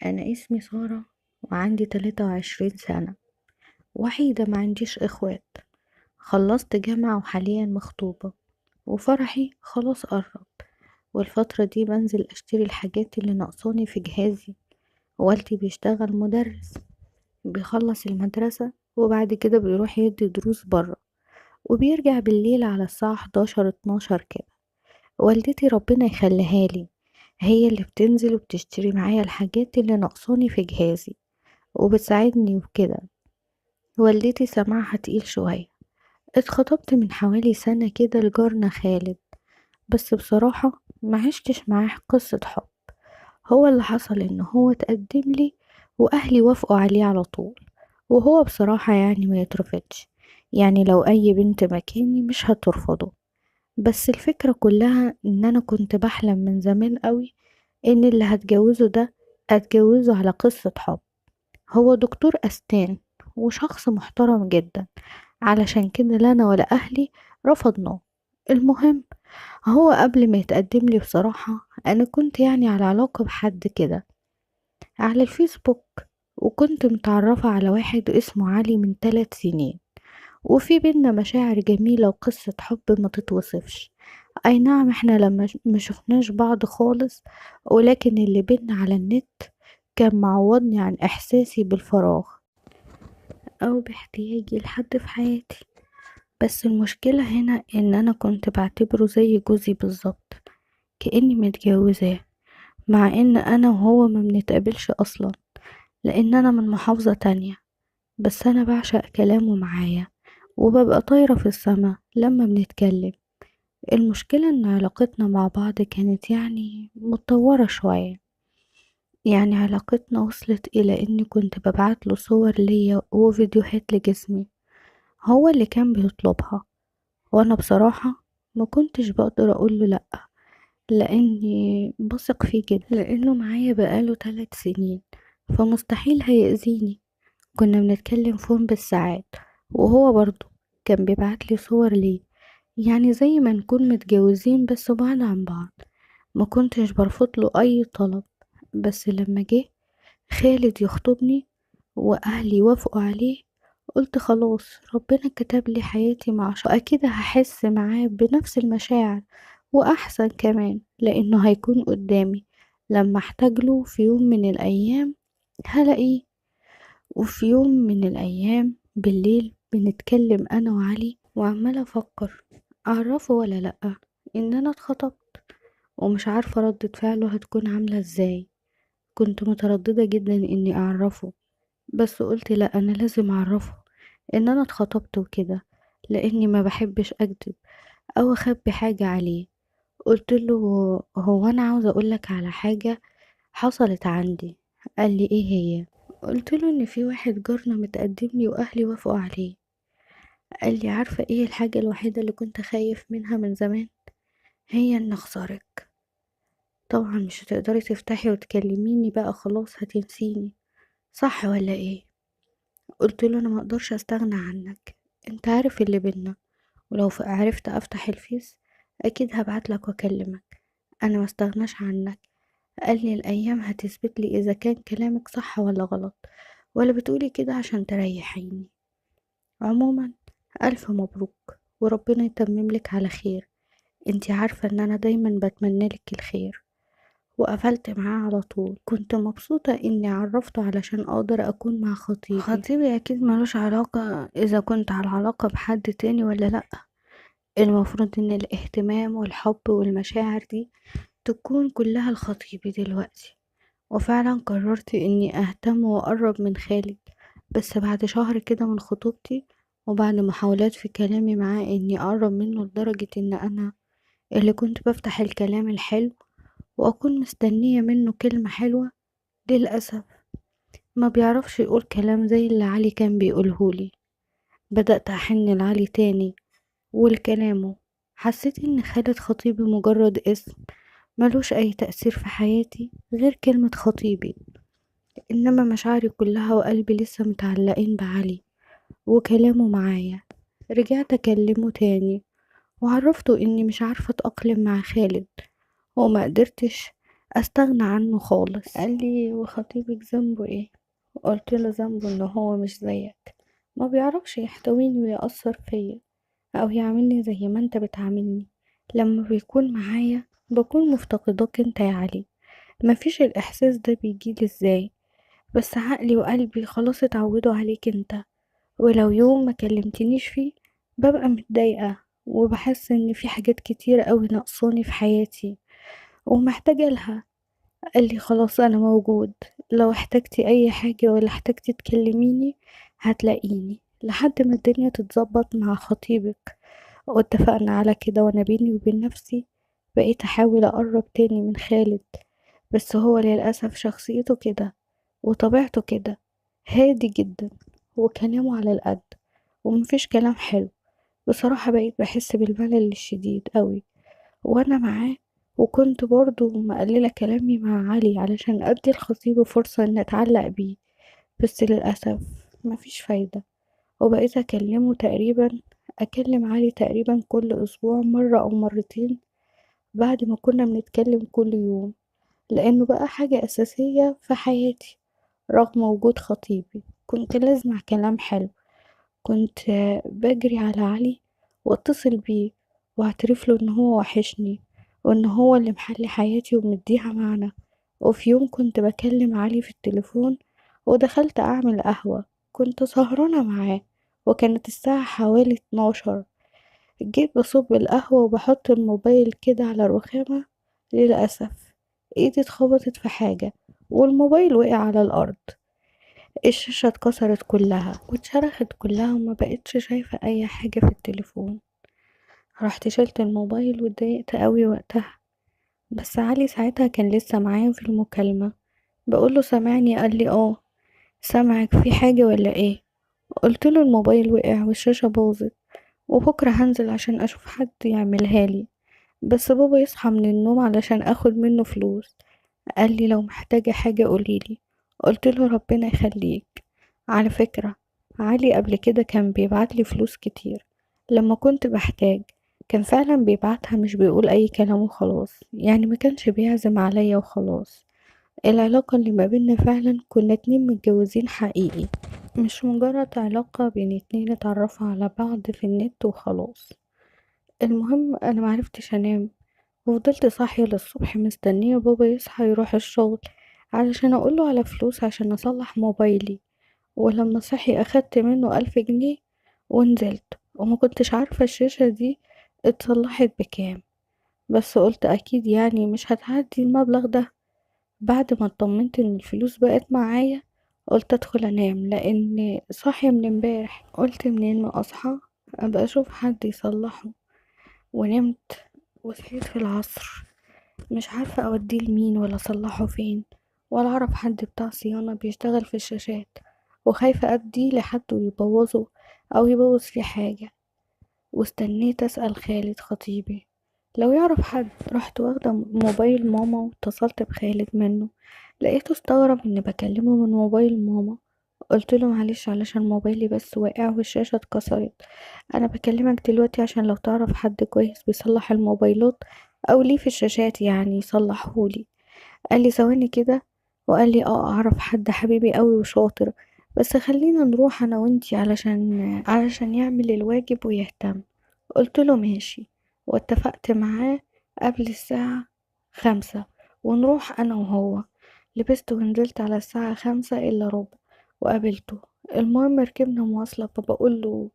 أنا اسمي سارة وعندي 23 سنة، وحيدة ما عنديش إخوات. خلصت جامعة وحاليا مخطوبة، وفرحي خلاص قرب. والفترة دي بنزل أشتري الحاجات اللي ناقصاني في جهازي. والدي بيشتغل مدرس، بيخلص المدرسة وبعد كده بيروح يدي دروس برا، وبيرجع بالليل على الساعة 11 12 كده. والدتي ربنا يخليها لي، هي اللي بتنزل وبتشتري معايا الحاجات اللي ناقصاني في جهازي وبتساعدني وكده. والدتي سمعها تقيل شوية. اتخطبت من حوالي سنة كده لجارنا خالد، بس بصراحة ما عشتش معاه قصة حب. هو اللي حصل ان هو تقدم لي واهلي وافقوا عليه على طول، وهو بصراحة يعني ما يترفضش. يعني لو اي بنت مكاني مش هترفضه. بس الفكرة كلها ان انا كنت بحلم من زمان قوي ان اللي هتجوزه ده اتجوزه على قصة حب. هو دكتور أسنان وشخص محترم جدا، علشان كده لا أنا ولا أهلي رفضناه. المهم، هو قبل ما يتقدم لي بصراحة أنا كنت يعني على علاقة بحد كده على الفيسبوك، وكنت متعرفة على واحد اسمه علي من 3 سنين، وفي بينا مشاعر جميلة وقصة حب ما تتوصفش. أي نعم احنا لما ما شفناش بعض خالص، ولكن اللي بينا على النت كان معوضني عن إحساسي بالفراغ أو باحتياجي لحد في حياتي. بس المشكلة هنا إن أنا كنت بعتبره زي جوزي بالظبط، كأني متجوزاه، مع إن أنا وهو ما بنتقابلش أصلا، لأن أنا من محافظة تانية. بس أنا بعشق كلامه معايا، وببقى طايرة في السما لما بنتكلم. المشكلة إن علاقتنا مع بعض كانت يعني متطورة شوية. يعني علاقتنا وصلت إلى إني كنت ببعتله صور ليا وفيديوهات لجسمي، هو اللي كان بيطلبها. وانا بصراحة ما كنتش بقدر اقوله لا، لاني بثق فيه جدا، لانه معايا بقاله 3 سنين، فمستحيل هيأذيني. كنا بنتكلم فون بالساعات، وهو برضه كان بيبعتلي صور ليه، يعني زي ما نكون متجوزين بس بعاد عن بعض. ما كنتش برفض له اي طلب. بس لما جه خالد يخطبني واهلي وافقوا عليه، قلت خلاص ربنا كتب لي حياتي مع اكيد هحس معاه بنفس المشاعر، واحسن كمان لانه هيكون قدامي لما احتاج له في يوم من الايام هلاقيه. وفي يوم من الايام بالليل بنتكلم انا وعلي، وعمالة افكر اعرفه ولا لا ان انا اتخطبت، ومش عارفة ردة فعله هتكون عاملة ازاي. كنت مترددة جدا اني اعرفه، بس قلت لا انا لازم اعرفه ان انا اتخطبت وكده، لاني ما بحبش اكذب او اخبي حاجة عليه. قلت له هو انا عاوزة اقولك على حاجة حصلت عندي. قال لي ايه هي؟ قلت له ان في واحد جارنا متقدم لي واهلي وافقوا عليه. قال لي عارفة ايه الحاجة الوحيدة اللي كنت خايف منها من زمان؟ هي ان اخسرك. طبعا مش هتقدري تفتحي وتكلميني بقى، خلاص هتنسيني، صح ولا ايه؟ قلت له انا ما اقدرش استغنى عنك، انت عارف اللي بينا، ولو عرفت افتح الفيس اكيد هبعتلك واكلمك، انا ما استغناش عنك. قال لي الايام هتثبت لي اذا كان كلامك صح ولا غلط، ولا بتقولي كده عشان تريحيني. عموما الف مبروك، وربنا يتمم لك على خير. انتي عارفة ان انا دايما بتمنى لك الخير. وقفلت معاه على طول. كنت مبسوطة اني عرفته علشان اقدر اكون مع خطيبي. خطيبي اكيد ملوش علاقة اذا كنت على علاقة بحد تاني ولا لا. المفروض ان الاهتمام والحب والمشاعر دي تكون كلها لخطيبي دلوقتي. وفعلا قررت اني اهتم واقرب من خالد، بس بعد شهر كده من خطوبتي، وبعد محاولات في كلامي معاه اني اقرب منه لدرجة ان انا اللي كنت بفتح الكلام الحلو واكون مستنية منه كلمة حلوة، للأسف ما بيعرفش يقول كلام زي اللي علي كان بيقولهولي. بدأت أحن لعلي تاني ولكلامه. حسيت إن خالد خطيبي مجرد اسم ملوش أي تأثير في حياتي غير كلمة خطيبي، إنما مشاعري كلها وقلبي لسه متعلقين بعلي وكلامه معايا. رجعت أكلمه تاني وعرفته إني مش عارفة أتأقلم مع خالد، وما قدرتش استغنى عنه خالص. قال لي وخطيبك ذنبه ايه؟ قلت له ذنبه ان هو مش زيك، ما بيعرفش يحتويني ويأثر فيا او يعاملني زي ما انت بتعاملني. لما بيكون معايا بكون مفتقداك انت يا علي. مفيش الاحساس ده بيجيلي ازاي؟ بس عقلي وقلبي خلاص اتعودوا عليك انت. ولو يوم ما كلمتنيش فيه ببقى متضايقة وبحس ان في حاجات كتير قوي ناقصاني في حياتي ومحتاجة لها. قال لي خلاص انا موجود، لو احتجتي اي حاجة ولا احتجتي تكلميني هتلاقيني لحد ما الدنيا تتظبط مع خطيبك. واتفقنا على كده، وانا بيني وبين نفسي بقيت احاول اقرب تاني من خالد. بس هو للأسف شخصيته كده وطبيعته كده، هادي جدا وكلامه على القد ومفيش كلام حلو. بصراحة بقيت بحس بالملل الشديد قوي وانا معاه. وكنت برضو مقللة كلامي مع علي علشان ادي الخطيب فرصة ان اتعلق بيه، بس للأسف مفيش فايدة. وبقيت اكلم علي تقريبا كل اسبوع مرة او مرتين بعد ما كنا بنتكلم كل يوم، لانه بقى حاجة اساسية في حياتي. رغم وجود خطيبي كنت لازم كلام حلو. كنت بجري على علي واتصل بيه واعترف له ان هو وحشني وان هو اللي محلي حياتي ومديها معنى. وفي يوم كنت بكلم علي في التليفون ودخلت اعمل قهوة، كنت سهرانة معاه وكانت الساعة حوالي 12. جيت بصب القهوة وبحط الموبايل كده على الرخامة، للأسف ايدي اتخبطت في حاجة والموبايل وقع على الأرض. الشاشة اتكسرت كلها واتشرخت كلها وما بقتش شايفة اي حاجة في التليفون. رحت شلت الموبايل واتضايقت قوي وقتها. بس علي ساعتها كان لسه معايا في المكالمة. بقوله سامعني؟ قال لي اه. سامعك، في حاجة ولا ايه؟ قلت له الموبايل وقع والشاشة باظت وبكرة هنزل عشان اشوف حد يعملها لي، بس بابا يصحى من النوم علشان اخد منه فلوس. قال لي لو محتاجة حاجة قوليلي. قلت له ربنا يخليك. على فكرة علي قبل كده كان بيبعتلي فلوس كتير لما كنت بحتاج، كان فعلا بيبعتها مش بيقول اي كلام وخلاص، يعني ما كانش بيعزم عليا وخلاص. العلاقة اللي ما بينا فعلا كنا اتنين متجوزين حقيقي، مش مجرد علاقة بين اتنين اتعرفوا على بعض في النت وخلاص. المهم انا معرفتش انام وفضلت صاحية للصبح مستنية بابا يصحى يروح الشغل علشان أقوله على فلوس عشان أصلح موبايلي. ولما صحي أخدت منه 1000 جنيه ونزلت، وما كنتش عارفة الشاشة دي اتصلحت بكام، بس قلت أكيد يعني مش هتعدي المبلغ ده. بعد ما اطمنت إن الفلوس بقت معايا قلت أدخل أنام لأن صاحية من امبارح، قلت منين ما أصحى أبقى أشوف حد يصلحه. ونمت وصحيت في العصر، مش عارفة اوديه لمين ولا اصلحه فين، ولا اعرف حد بتاع صيانة بيشتغل في الشاشات، وخايفة اديه لحد ويبوظه او يبوظ فيه حاجة. واستنيت اسأل خالد خطيبي لو يعرف حد. رحت واخدة موبايل ماما واتصلت بخالد منه، لقيته استغرب اني بكلمه من موبايل ماما. قلت له معلش علشان موبايلي بس واقع والشاشة اتكسرت، انا بكلمك دلوقتي عشان لو تعرف حد كويس بيصلح الموبايلات او ليه في الشاشات يعني يصلحهولي. قال لي ثواني كده وقال لي اه اعرف حد حبيبي قوي وشاطر، بس خلينا نروح انا وانتي علشان يعمل الواجب ويهتم. قلت له ماشي، واتفقت معاه قبل الساعة 5 ونروح انا وهو. لبست ونزلت على الساعة 5 إلا ربع وقابلته. المهم ركبنا مواصلة فبقول له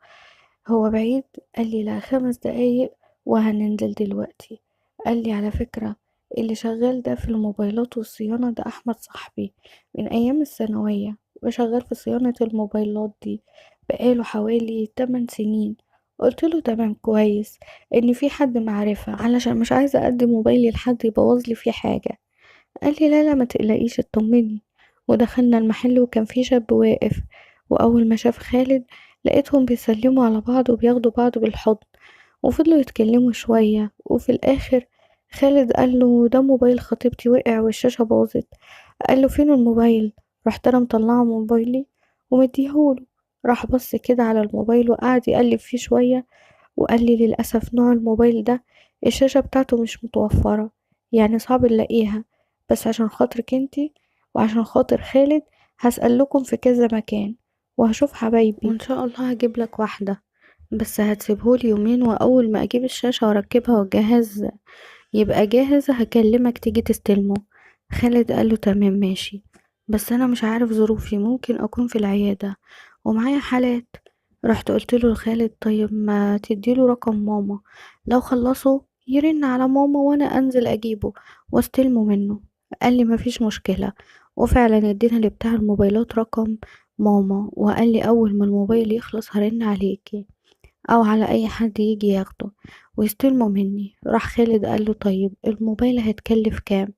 هو بعيد؟ قال لي لا، 5 دقايق وهننزل دلوقتي. قال لي على فكرة اللي شغال ده في الموبايلات والصيانة ده أحمد صاحبي من أيام الثانوية، وشغال في صيانة الموبايلات دي بقاله حوالي 8 سنين. قلت له تمام كويس ان في حد معرفة علشان مش عايزة اقدم موبايلي لحد يبوظ لي فيه حاجة. قال لي لا لا ما تقلقيش اطمني. ودخلنا المحل وكان في شاب واقف، واول ما شاف خالد لقيتهم بيسلموا على بعض وبياخدوا بعض بالحضن، وفضلوا يتكلموا شوية وفي الاخر خالد قال له ده موبايل خطيبتي وقع والشاشة باظت. قال له فين الموبايل؟ رحت انا مطلعه موبايلي ومديهوله. راح بص كده على الموبايل وقعد يقلب فيه شوية وقال لي للأسف نوع الموبايل ده الشاشة بتاعته مش متوفرة، يعني صعب نلاقيها، بس عشان خاطرك انتي وعشان خاطر خالد هسأل لكم في كذا مكان وهشوف حبايبي وان شاء الله هجيب لك واحدة، بس هتسيبهولي يومين واول ما اجيب الشاشة واركبها والجهاز يبقى جاهز هكلمك تيجي تستلمه. خالد قاله تمام ماشي، بس انا مش عارف ظروفي، ممكن اكون في العيادة ومعايا حالات. رحت قلت له لخالد طيب ما تديله رقم ماما، لو خلصوا يرن على ماما وانا انزل اجيبه واستلمه منه. قال لي مفيش مشكلة، وفعلا ادينا لبتاع الموبايلات رقم ماما وقال لي اول ما الموبايل يخلص هرن عليكي او على اي حد يجي ياخده ويستلمه مني. راح خالد قال له طيب الموبايل هيتكلف كام؟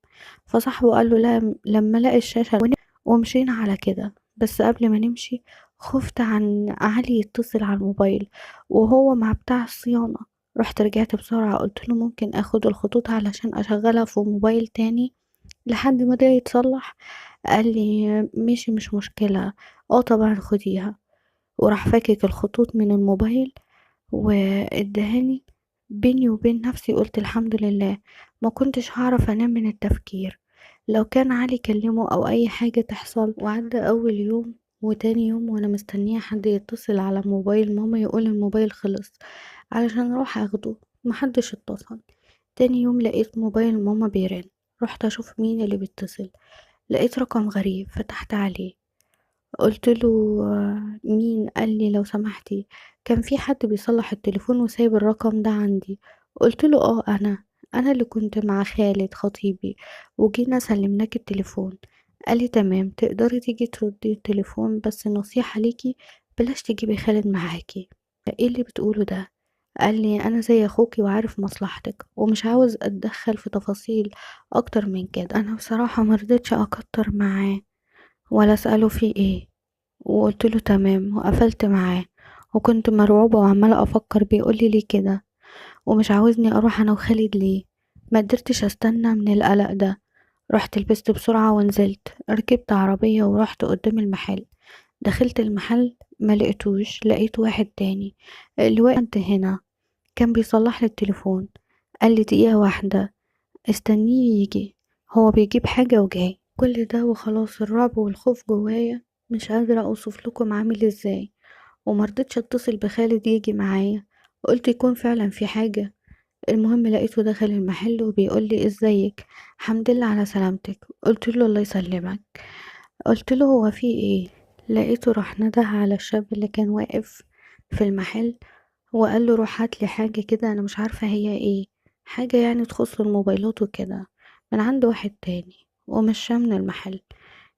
فصاحبه قال له لا لما لقى الشاشة ومشينا على كده. بس قبل ما نمشي خفت عن علي يتصل على الموبايل وهو مع بتاع الصيانة. رحت رجعت بسرعة قلت له ممكن اخد الخطوط علشان اشغلها في موبايل تاني لحد ما ده يتصلح. قال لي ماشي مش مشكلة، اه طبعا خديها. وراح فاكك الخطوط من الموبايل وادهاني. بيني وبين نفسي قلت الحمد لله، ما كنتش هعرف انام من التفكير لو كان علي كلمه او اي حاجة تحصل. وعدى اول يوم وتاني يوم وانا مستنية حد يتصل على موبايل ماما يقول الموبايل خلص علشان اروح اخده. محدش اتصل. تاني يوم لقيت موبايل ماما بيرن، رحت اشوف مين اللي بيتصل. لقيت رقم غريب، فتحت عليه قلت له مين؟ قال لي لو سمحتي كان في حد بيصلح التليفون وسايب الرقم ده عندي. قلت له اه انا اللي كنت مع خالد خطيبي وجينا سلمناك التليفون. قال لي تمام تقدري تيجي تردي التليفون، بس نصيحة ليكي بلاش تجيبي خالد معاكي. ايه اللي بتقوله ده؟ قال لي انا زي اخوكي وعارف مصلحتك ومش عاوز اتدخل في تفاصيل اكتر من كده. انا بصراحة مرضتش اكتر معاه ولا اساله في ايه، وقلت له تمام وقفلت معاه. وكنت مرعوبة وعمالة افكر بيقولي ليه كده ومش عاوزني اروح انا وخالد ليه. ما قدرتش استنى من القلق ده. رحت لبست بسرعة ونزلت ركبت عربية ورحت قدام المحل. دخلت المحل ما لقيتوش، لقيت واحد تاني اللي واقف عند هنا كان بيصلح لي التليفون. قال لي دقيقة واحدة استنيه يجي، هو بيجيب حاجة وجاي. كل ده وخلاص الرعب والخوف جوايا مش قادرة اوصف لكم عامل ازاي. ومرضتش اتصل بخالد يجي معايا، قلت يكون فعلا في حاجة. المهم لقيته دخل المحل وبيقول لي ازيك، حمد لله على سلامتك. قلت له الله يسلمك. قلت له هو في ايه؟ لقيته راح نده على الشاب اللي كان واقف في المحل وقال له روح هات لي حاجة كده انا مش عارفة هي ايه، حاجة يعني تخص الموبايلات وكده من عند واحد تاني، ومشاه من المحل.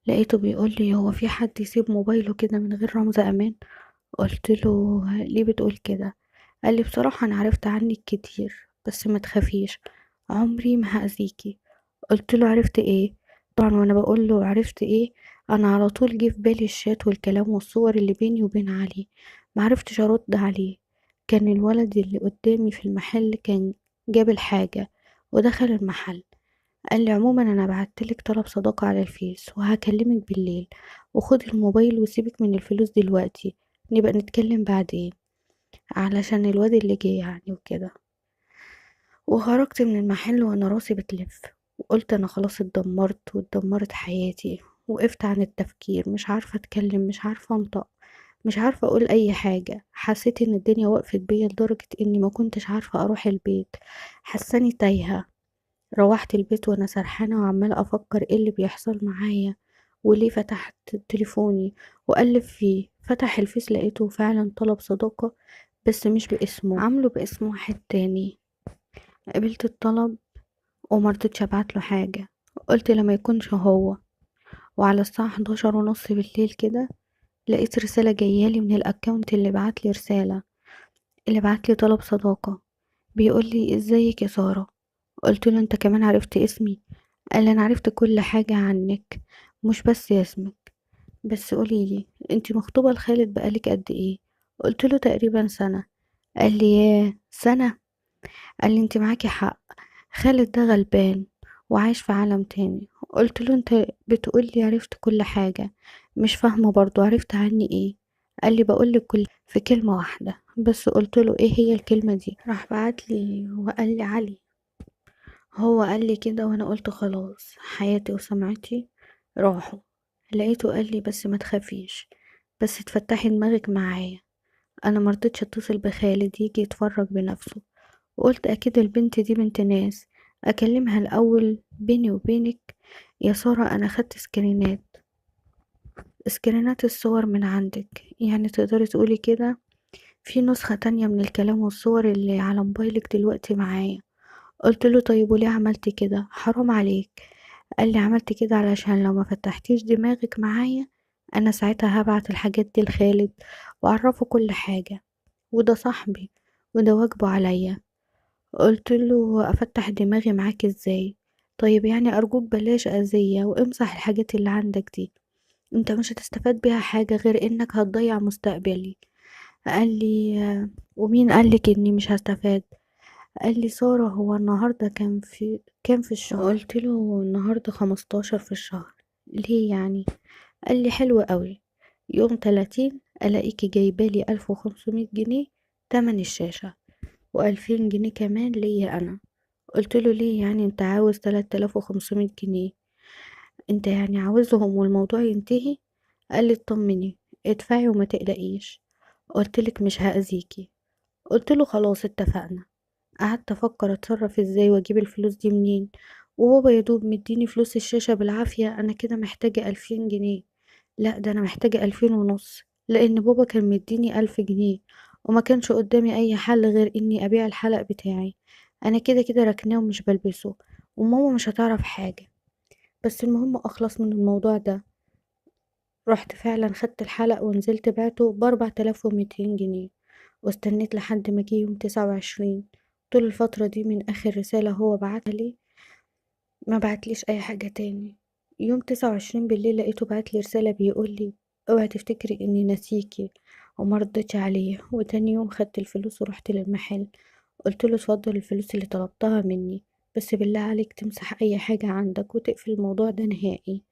لقيته بيقول لي هو في حد يسيب موبايله كده من غير رمز امان؟ قلت له ليه بتقول كده؟ قال لي بصراحة انا عرفت عنك كتير بس ما تخافيش، عمري ما هأذيكي. قلت له عرفت ايه؟ طبعا وانا بقول له عرفت ايه انا على طول جه في بالي الشات والكلام والصور اللي بيني وبين علي. معرفتش ارد عليه. كان الولد اللي قدامي في المحل كان جاب الحاجة ودخل المحل. قال لي عموما انا بعتلك طلب صداقة على الفيس وهكلمك بالليل، وخدي الموبايل وسيبك من الفلوس دلوقتي، نبقى نتكلم بعدين علشان الواد اللي جه يعني وكده. وخرجت من المحل وانا راسي بتلف وقلت انا خلاص اتدمرت واتدمرت حياتي. وقفت عن التفكير مش عارفة اتكلم مش عارفة انطق مش عارفة اقول اي حاجة. حسيت ان الدنيا وقفت بيا لدرجة اني ما كنتش عارفة اروح البيت، حساني تايهة. روحت البيت وانا سرحانة وعمالة افكر ايه اللي بيحصل معايا وليه فتحت تليفوني وقلب فيه. فتح الفيس لقيته فعلا طلب صداقة بس مش باسمه، عامله باسم واحد تاني. قبلت الطلب ومرضتش ابعتله حاجة، قلت لما يكونش هو. وعلى الساعة 11:30 بالليل كده لقيت رسالة جايالي من الاكونت اللي بعتلي رسالة، اللي بعتلي طلب صداقة. بيقولي ازيك يا سارة. قلت له انت كمان عرفت اسمي؟ قال لي انا عرفت كل حاجة عنك مش بس اسمك. بس قوليلي انتي مخطوبة لخالد بقالك قد ايه؟ قلت له تقريبا سنة. قال لي ياه سنة؟ قال لي انت معاكي حق، خالد ده غلبان وعايش في عالم تاني. قلت له انت بتقولي عرفت كل حاجة، مش فاهمة برضو عرفت عني ايه؟ قال لي بقولك كل في كلمة واحدة بس. قلت له ايه هي الكلمة دي؟ راح بعت لي وقال لي علي. هو قال لي كده وانا قلت خلاص حياتي وسمعتي راحوا. لقيته قال لي بس ما تخافيش، بس تفتحي دماغك معايا. انا مرضتش اتصل بخالد يجي يتفرج بنفسه، وقلت اكيد البنت دي بنت ناس، اكلمها الاول. بيني وبينك يا سارة انا خدت سكرينات الصور من عندك، يعني تقدري تقولي كده في نسخة تانية من الكلام والصور اللي على موبايلك دلوقتي معايا. قلت له طيب وليه عملت كده؟ حرام عليك. قال لي عملت كده علشان لو ما فتحتيش دماغك معايا انا ساعتها هبعت الحاجات دي لخالد واعرفه كل حاجة، وده صاحبي وده واجبه عليا. قلت له افتح دماغي معاك ازاي؟ طيب يعني ارجوك بلاش اذية وامسح الحاجات اللي عندك دي، انت مش هتستفاد بيها حاجة غير انك هتضيع مستقبلي. قال لي ومين قالك اني مش هستفاد؟ قال لي سارة هو النهاردة كام في الشهر؟ قلت له النهاردة 15 في الشهر. ليه يعني؟ قال لي حلو قوي، يوم 30 الاقيكي جايبالي 1500 جنيه تمن الشاشة، و2000 جنيه كمان ليا انا. قلت له ليه يعني انت عاوز 3500 جنيه؟ انت يعني عاوزهم والموضوع ينتهي؟ قال لي اطمني، ادفعي وما تقلقيش. قلتلك مش هأذيكي. قلت له خلاص اتفقنا. قعدت افكر اتصرف ازاي واجيب الفلوس دي منين، وبابا يدوب مديني فلوس الشاشة بالعافية. انا كده محتاجة 2000 جنيه، لا ده انا محتاجة 2500، لان بابا كان مديني 1000 جنيه، وما كانش قدامي اي حل غير اني ابيع الحلق بتاعي. انا كده كده ركناه ومش بلبسه، وماما مش هتعرف حاجة. بس المهم اخلص من الموضوع ده. رحت فعلا خدت الحلق ونزلت بعته ب4200 جنيه، واستنيت لحد ما جه يوم 29. طول الفترة دي من آخر رسالة هو بعتها لي ما بعتليش أي حاجة تاني. يوم 29 بالليل لقيته بعتلي رسالة بيقولي اوعي تفتكري اني ناسيكي، ومردتش عليه. وتاني يوم خدت الفلوس ورحت للمحل، قلت له اتفضل الفلوس اللي طلبتها مني، بس بالله عليك تمسح اي حاجة عندك وتقفل الموضوع ده نهائي.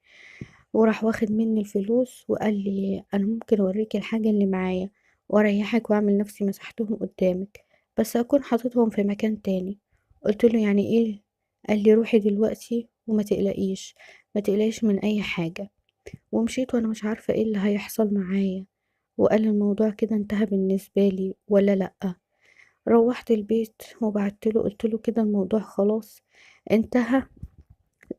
وراح واخد مني الفلوس وقال لي انا ممكن اوريك الحاجة اللي معايا واريحك واعمل نفسي مسحتهم قدامك، بس اكون حاططهم في مكان تاني. قلت له يعني ايه؟ قال لي روحي دلوقتي وما تقلقيش، ما تقلقيش من اي حاجة. ومشيت وانا مش عارفة ايه اللي هيحصل معايا. وقال الموضوع كده انتهى بالنسبة لي ولا لأ؟ روحت البيت وبعتله قلتله كده الموضوع خلاص انتهى،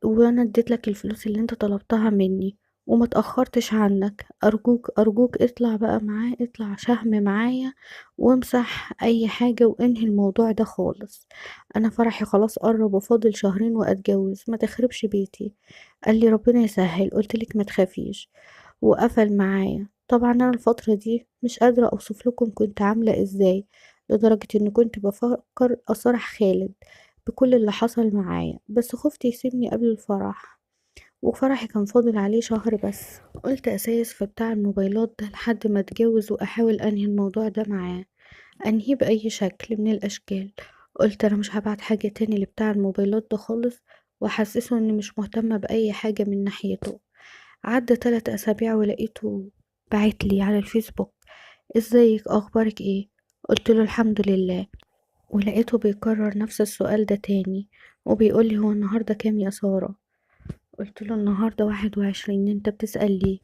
وانا اديت لك الفلوس اللي انت طلبتها مني وما تأخرتش عنك. ارجوك ارجوك اطلع بقى معاه، اطلع شهم معايا وامسح اي حاجة وانهي الموضوع ده خالص. انا فرحي خلاص قرب وفاضل شهرين واتجوز، ما تخربش بيتي. قال لي ربنا يسهل. قلتلك ما تخافيش. وقفل معايا. طبعا انا الفترة دي مش قادرة اوصف لكم كنت عاملة ازاي، لدرجة ان كنت بفكر اصارح خالد بكل اللي حصل معايا، بس خفت يسيبني قبل الفرح، وفرحي كان فاضل عليه شهر بس. قلت اسايس في بتاع الموبايلات ده لحد ما اتجوز واحاول انهي الموضوع ده معاه، انهيه باي شكل من الاشكال. قلت انا مش هبعت حاجة تاني لبتاع الموبايلات ده خالص، واحسسه اني مش مهتمة باي حاجة من ناحيته. عدى 3 اسابيع ولقيته بعتلي على الفيسبوك ازيك اخبارك ايه؟ قلت له الحمد لله. ولقيته بيكرر نفس السؤال ده تاني وبيقولي هو النهاردة كام يا سارة؟ قلت له النهاردة 21. انت بتسأل ليه؟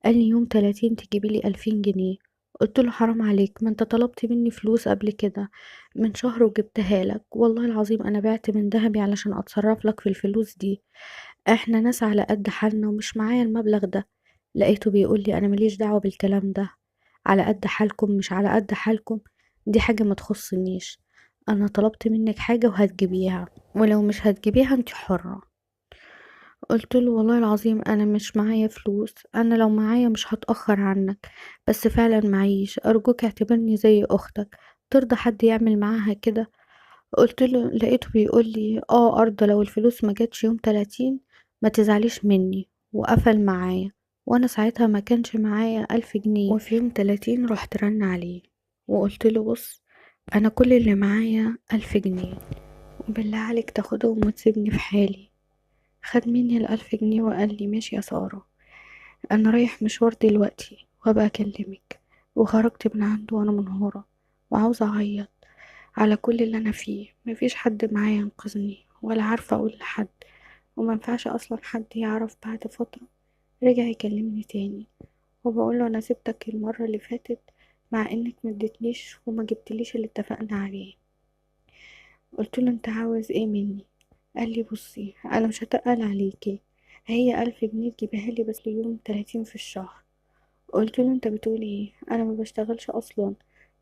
قال لي يوم 30 تجيبيلي 2000 جنيه. قلت له حرام عليك، ما انت طلبت مني فلوس قبل كده من شهر وجبتها لك، والله العظيم انا بعت من ذهبي علشان اتصرف لك في الفلوس دي، احنا ناس على قد حالنا ومش معايا المبلغ ده. لقيته بيقولي انا ماليش دعوة بالكلام ده، على قد حالكم مش على قد حالكم دي حاجة ما تخصنيش، انا طلبت منك حاجة وهتجيبيها، ولو مش هتجيبيها انت حرة. قلت له والله العظيم انا مش معايا فلوس، انا لو معايا مش هتأخر عنك، بس فعلا معيش، ارجوك اعتبرني زي اختك، ترضى حد يعمل معاها كده؟ قلت له لقيته بيقول لي اه ارضى لو الفلوس ما جاتش يوم 30، ما تزعليش مني. وقفل معايا. وانا ساعتها ما كانش معايا 1000 جنيه. وفي يوم 30 رحت رن عليه وقلت له بص، انا كل اللي معايا 1000 جنيه، وبالله عليك تاخدهم وتسيبني في حالي. خد مني ال1000 جنيه وقال لي ماشي يا سارة، انا رايح مشوار دلوقتي وهبقى اكلمك. وخرجت من عنده وانا منهارة وعاوزة اعيط على كل اللي انا فيه، مفيش حد معايا ينقذني ولا عارفة اقول لحد، ومنفعش اصلا حد يعرف. بعد فترة رجع يكلمني تاني، وبقوله انا سبتك المرة اللي فاتت مع انك مدتنيش وما جبتليش اللي اتفقنا عليه. قلتله انت عاوز ايه مني؟ قال لي بصي انا مش هتقل عليكي، هي 1000 جنيه تجيبها لي بس ليوم 30 في الشهر. قلت له انت بتقول ايه؟ انا ما بشتغلش اصلا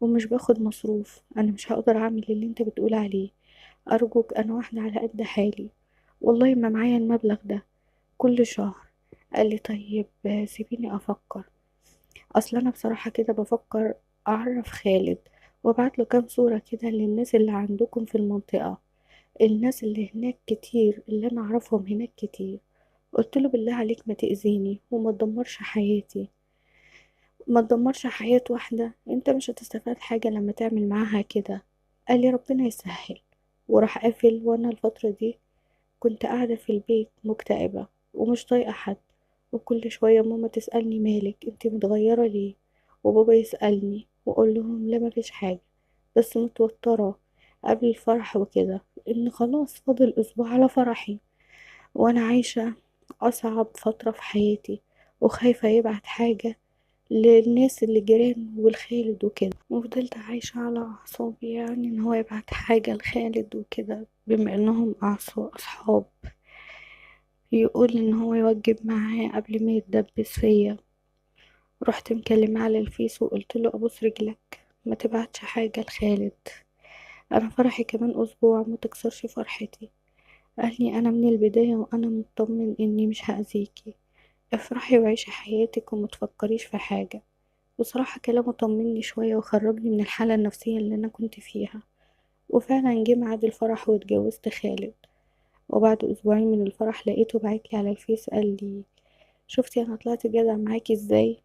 ومش باخد مصروف، انا مش هقدر اعمل اللي انت بتقول عليه. ارجوك، انا واحدة على قد حالي، والله ما معايا المبلغ ده كل شهر. قال لي طيب سيبيني افكر. اصلا انا بصراحة كده بفكر اعرف خالد وابعت له كام صورة كده للناس اللي عندكم في المنطقة، الناس اللي هناك كتير، اللي انا اعرفهم هناك كتير. قلت له بالله عليك ما تأذيني وما تدمرش حياتي، ما تدمرش حياة واحدة، انت مش هتستفاد حاجة لما تعمل معاها كده. قال لي ربنا يسهل، وراح قافل. وانا الفترة دي كنت قاعدة في البيت مكتئبة ومش طايقة حد، وكل شوية ماما تسألني مالك انت متغيرة ليه، وبابا يسألني واقول لهم لا مفيش حاجة، بس متوترة قبل الفرح وكده، ان خلاص فاضل اسبوع على فرحي، وانا عايشة اصعب فترة في حياتي، وخايفة يبعت حاجة للناس اللي جيران والخالد وكده. وفضلت عايشة على أعصابي، يعني إن هو يبعت حاجة لخالد وكده بما إنهم أصحاب، يقول إن هو يوجب معاه قبل ما يتدبس فيا. رحت مكلمة على الفيس وقلت له أبوس رجلك ما تبعتش حاجة لخالد، أنا فرحي كمان أسبوع ما تكسرش فرحتي. قال لي أنا من البداية وأنا مطمن إني مش هأذيكي، افرحي وعيشي حياتك وما تفكريش في حاجة. بصراحة كلامه طمني شوية وخرجني من الحالة النفسية اللي أنا كنت فيها. وفعلا جه ميعاد الفرح واتجوزت خالد. وبعد أسبوعين من الفرح لقيته بعتلي على الفيس قال لي شفتي أنا طلعت جدع معاكي ازاي؟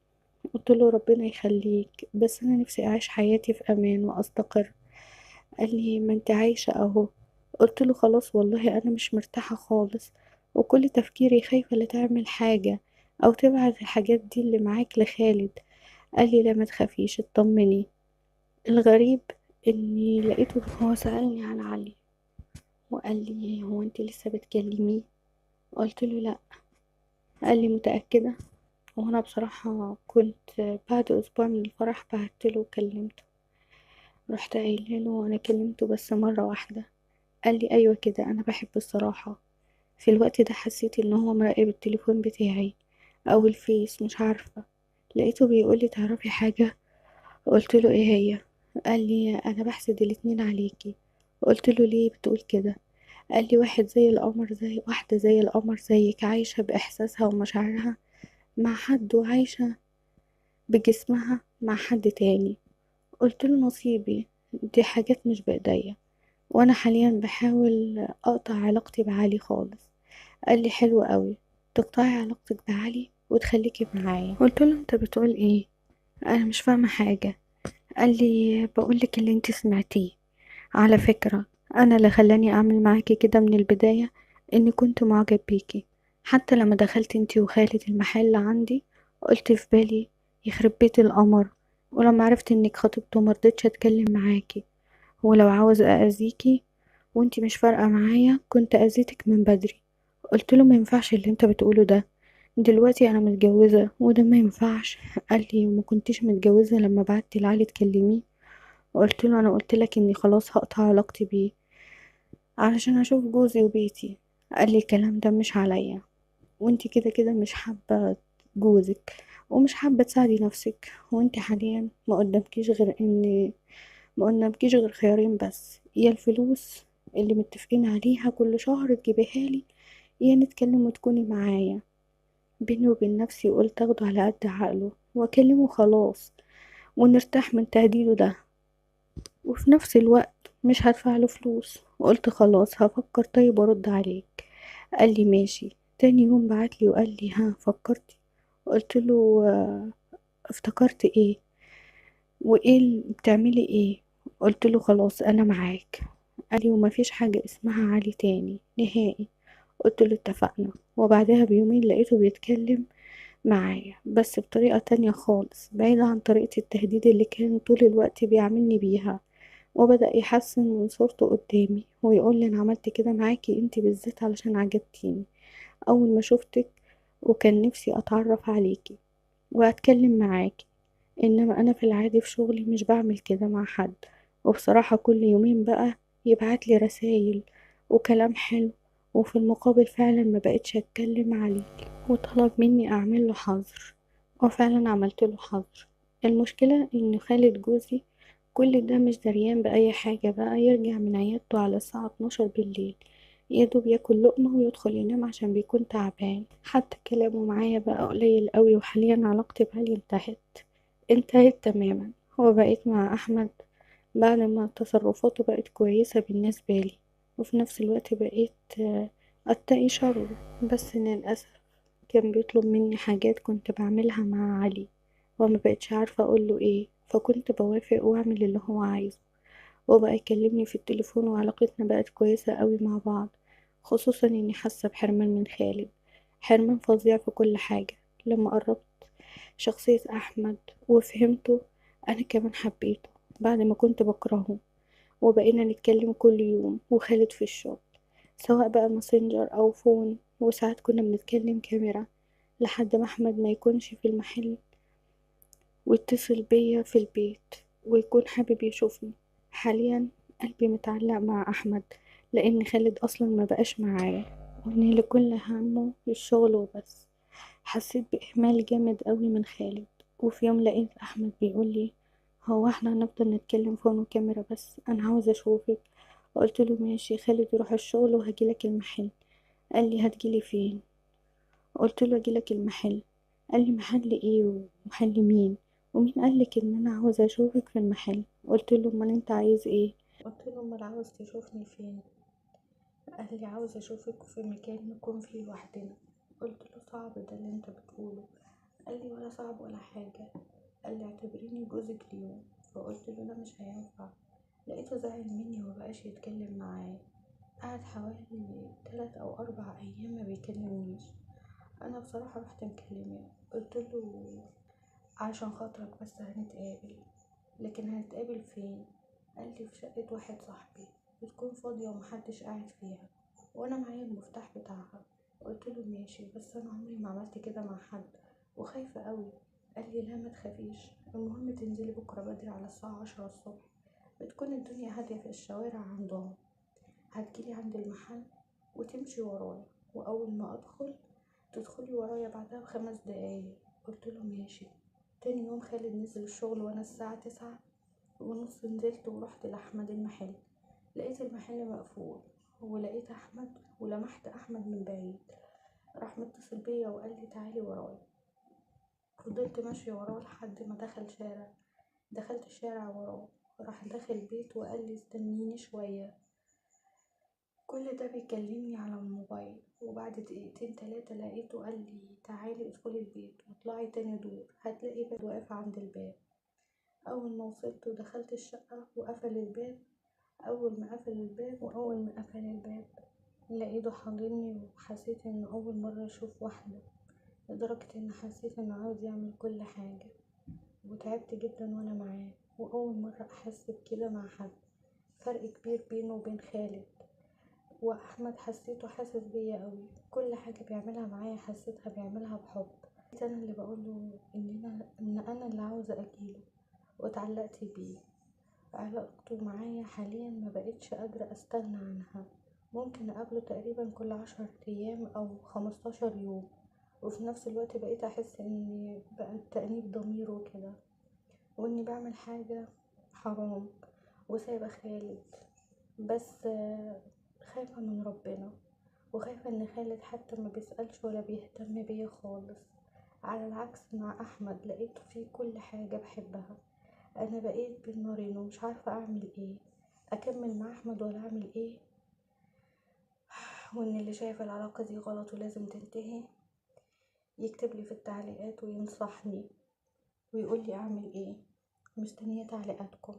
قلت له ربنا يخليك، بس أنا نفسي أعيش حياتي في أمان وأستقر. قال لي ما انت عايشة أهو. قلت له خلاص والله أنا مش مرتاحة خالص، وكل تفكيري خايفة لا تعمل حاجة أو تبعت الحاجات دي اللي معاك لخالد. قال لي لا ما تخافيش اطمني. الغريب اني لقيته هو سألني عن علي وقال لي هو انت لسه بتكلميه؟ قلت له لا. قال لي متأكدة؟ وانا بصراحة كنت بعد اسبوع من الفرح بعتله وكلمته. رحت قايله له انا كلمته بس مرة واحدة. قال لي ايوه كده، انا بحب الصراحة. في الوقت ده حسيت ان هو مراقب التليفون بتاعي او الفيس، مش عارفة. لقيته بيقول لي تعرفي حاجة؟ قلت له ايه هي؟ قال لي انا بحسد الاتنين عليكي. قلت له ليه بتقول كده؟ قال لي واحد زي القمر، زي واحدة زي القمر زيك عايشة بإحساسها ومشاعرها مع حد، وعايشة بجسمها مع حد تاني. قلت له نصيبي، دي حاجات مش بإيديا، وأنا حاليا بحاول أقطع علاقتي بعلي خالص. قال لي حلو قوي، تقطعي علاقتك بعلي وتخليكي معايا. قلت له انت بتقول ايه؟ انا مش فاهمة حاجة. قال لي بقولك اللي انت سمعتيه. على فكرة أنا اللي خلاني أعمل معاكي كده من البداية إني كنت معجب بيكي. حتى لما دخلت انتي وخالد المحل عندي قلت في بالي يخرب بيت القمر، ولما عرفت إنك خطيبته مرضتش أتكلم معاكي، ولو عاوز أذيكي وانتي مش فارقة معايا كنت أذيتك من بدري. قلت له ما ينفعش اللي انت بتقوله ده، دلوقتي أنا متجوزة وده ما ينفعش. قال لي وما كنتيش متجوزة لما بعتي لعلي تكلميه؟ قلت له انا قلت لك اني خلاص هقطع علاقتي بيه علشان اشوف جوزي وبيتي. قال لي الكلام ده مش عليا، وانتي كده كده مش حابة جوزك ومش حابة تساعدي نفسك، وانتي حاليا ما قدامكيش غير خيارين بس، يا الفلوس اللي متفقين عليها كل شهر تجيبيها لي، يا نتكلم وتكوني معايا. بيني وبين نفسي قلت اخده على قد عقله واكلمه خلاص ونرتاح من تهديده ده، وفي نفس الوقت مش هدفع له فلوس. وقلت خلاص هفكر طيب وارد عليك. قال لي ماشي. تاني يوم بعتلي وقال لي ها فكرتي؟ قلت له افتكرت ايه؟ وايه بتعملي ايه؟ قلت له خلاص انا معاك. قال لي وما فيش حاجة اسمها علي تاني نهائي. قلت له اتفقنا. وبعدها بيومين لقيته بيتكلم معايا بس بطريقة تانية خالص بعيدة عن طريقة التهديد اللي كان طول الوقت بيعاملني بيها. وبدأ يحسن من صورته قدامي ويقول لي: انا عملت كده معاكي انتي بالذات علشان عجبتيني اول ما شفتك، وكان نفسي اتعرف عليكي واتكلم معاكي، انما انا في العادي في شغلي مش بعمل كده مع حد. وبصراحة كل يومين بقى يبعت لي رسايل وكلام حلو، وفي المقابل فعلا ما بقتش اتكلم عليه، وطلب مني اعمل له حظر، وفعلا عملت له حظر. المشكلة ان خالد جوزي كل ده مش دريان بأي حاجة، بقى يرجع من عيادته على الساعة 12 بالليل، يدوب ياكل لقمة ويدخل ينام عشان بيكون تعبان. حتى كلامه معايا بقى قليل قوي، وحاليا علاقتي بعلي انتهت تماما. هو بقيت مع أحمد بعد ما تصرفاته بقت كويسة بالنسبة لي، وفي نفس الوقت بقيت أتقي شره. بس للأسف كان بيطلب مني حاجات كنت بعملها مع علي، وما بقتش عارفة أقوله إيه، فكنت بوافق وأعمل اللي هو عايزه. وبقى يكلمني في التليفون وعلاقتنا بقت كويسة قوي مع بعض، خصوصا إني حاسة بحرمان من خالد، حرمان فظيع في كل حاجة. لما قربت شخصية أحمد وفهمته، أنا كمان حبيته بعد ما كنت بكرهه، وبقينا نتكلم كل يوم وخالد في الشغل، سواء بقى ماسنجر أو فون، وساعات كنا بنتكلم كاميرا، لحد ما أحمد ما يكونش في المحل ويتصل بيا في البيت ويكون حابب يشوفني. حاليا قلبي متعلق مع أحمد، لأن خالد أصلا ما بقاش معايا، وإن لكل همه الشغل وبس. حسيت بإهمال جامد قوي من خالد. وفي يوم لقيت أحمد بيقولي: هو احنا هنفضل نتكلم فون وكاميرا بس؟ أنا عاوز أشوفك. قلت له: ماشي، خالد يروح الشغل وهجيلك المحل. قال لي: هتجيلي فين؟ قلت له: اجيلك المحل. قال لي: محل ايه ومحل مين؟ ومين قالك ان انا عاوزة اشوفك في المحل؟ قلت له: امال انت عايز ايه؟ قلت له: امال عاوز تشوفني فين؟ قال لي: عاوز اشوفك في مكان نكون فيه لوحدنا. قلت له: صعب ده اللي انت بتقوله. قال لي: ولا صعب ولا حاجة. قال لي: اعتبريني جوزك اليوم. فقلت له: لا، مش هينفع. لقيته زعل مني ومبقاش يتكلم معايا، قعد حوالي 3 أو 4 أيام ما بيكلمنيش. انا بصراحة رحت مكلمه، قلت له: عشان خاطرك بس هنتقابل. لكن هنتقابل فين؟ قال لي: في شقة واحد صاحبي بتكون فاضية ومحدش قاعد فيها، وانا معايا المفتاح بتاعها. قلت له: ماشي، بس انا عمري ما عملت كده مع حد وخايفة قوي. قال لي: لا، ما تخافيش، المهم تنزلي بكرة بدري على الساعة 10 الصبح، بتكون الدنيا هادية في الشوارع عندهم. هتجيلي عند المحل وتمشي ورايا، واول ما ادخل تدخلي ورايا بعدها ب5 دقايق. قلت له: ماشي. تاني يوم خالد نزل الشغل وانا الساعة 9:30 نزلت ورحت لأحمد المحل. لقيت المحل مقفول، ولقيت أحمد، ولمحت أحمد من بعيد، راح متصل بيا وقال لي: تعالي ورايا. فضلت ماشية وراه لحد ما دخلت الشارع وراه. راح دخل البيت وقال لي: استنيني شوية. كل ده بيكلمني على الموبايل، وبعد دقيقتين 3 لقيته قال لي: تعالي ادخلي البيت واطلعي تاني دور، هتلاقي باب واقف عند الباب. اول ما وصلت ودخلت الشقة وقفل الباب، واول ما قفل الباب لقيته حاضني، وحسيت ان اول مرة اشوف واحدة، لدرجة ان حسيت انه عاوز يعمل كل حاجة. وتعبت جدا وانا معاه، واول مرة احس بكده مع حد. فرق كبير بينه وبين خالد. واحمد حسيته حاسس بيا قوي، كل حاجه بيعملها معايا حسيتها بيعملها بحب. انا اللي بقوله ان انا اللي عاوزه اجيله، واتعلقت بيه. علاقته معايا حاليا ما بقتش قادره استغنى عنها. ممكن اقابله تقريبا كل 10 ايام او 15 يوم، وفي نفس الوقت بقيت احس اني بقى تأنيب ضمير وكده، واني بعمل حاجه حرام وسايبه خالد. بس خايفة من ربنا، وخايفة ان خالد حتى ما بيسألش ولا بيهتم بيا خالص. على العكس مع احمد لقيته فيه كل حاجة بحبها. انا بقيت بين نارين ومش عارفة اعمل ايه، اكمل مع احمد ولا اعمل ايه. وان اللي شايف العلاقة دي غلط ولازم تنتهي يكتب لي في التعليقات وينصحني ويقول لي اعمل ايه. مستنية تعليقاتكم.